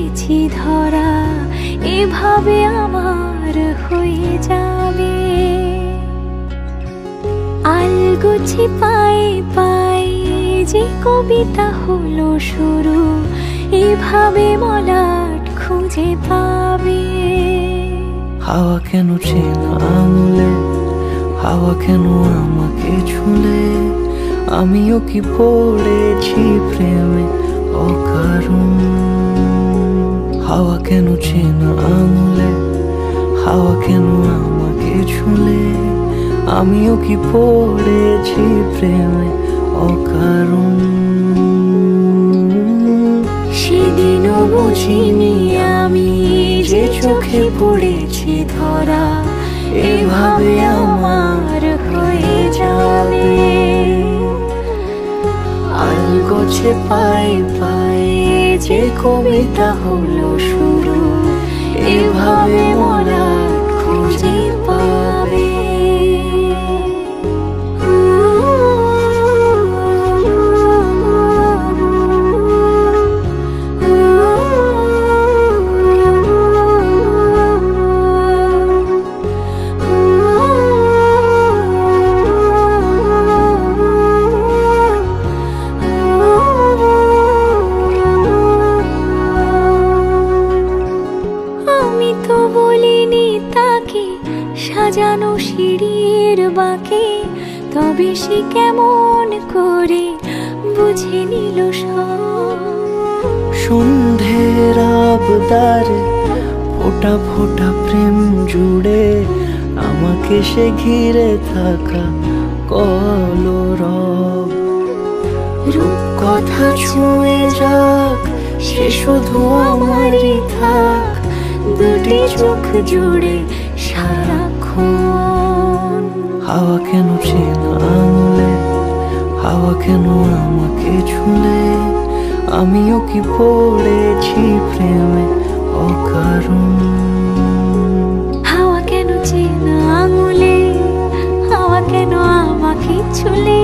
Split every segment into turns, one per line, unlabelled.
পড়েছি ধরা, এভাবে আমার হয়ে যাবে। আলগোছে পায়ে পায়ে যে কবিতা হলো শুরু, এভাবে মলাট খুঁজে পাবে।
হাওয়া কেন চেনা আঙুলে, হাওয়া কেন আমাকে ছুলে, আমিও কি পড়েছি প্রেমে অকারণ। হাওয়া কেন চেনা আঙুলে, হাওয়া কেন আমাকে ছুলে, আমিও কি পড়েছি প্রেমে অকারণ।
সেদিনও বুঝিনি আমি যে চোখে পড়েছি ধরা, এভাবে আমার হয়ে যাবে।
আলগোছে পায়ে পায়ে যে কবিতা হলো শুরু,
এভাবে মলাট খুঁজে পাবে। আমি তো বলিনি তাকে সাজানো সিঁড়ির বাঁকে, তবে সে কেমন করে বুঝে নিল সব।
সন্ধ্যের আবদারে ফোঁটা ফোঁটা প্রেম জুড়ে, আমাকে সে ঘিরে থাকা কলরব।
রূপকথা ছুঁয়ে যাক, সে শুধু আমারই থাক, দুটি চোখ জুড়ে সারাক্ষণ।
হাওয়া কেন চেনা আঙুলে, হাওয়া কেন আমাকে ছুলে, আমিও কি পড়েছি প্রেমে অকারণ।
হাওয়া কেন চেনা আঙুলে, হাওয়া কেন আমাকে ছুলে,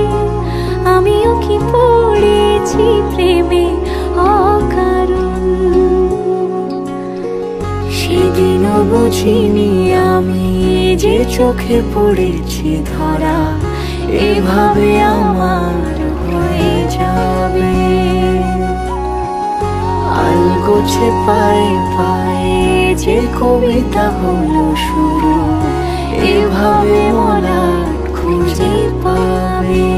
আমিও কি পড়েছি প্রেমে অকারণ। সেদিনও বুঝিনি আমি যে চোখে পড়েছি ধরা, এভাবে আমার হয়ে যাবে।
আলগোছে পায়ে পায়ে যে কবিতা হলো শুরু,
এভাবে মলাট খুঁজে পাবে।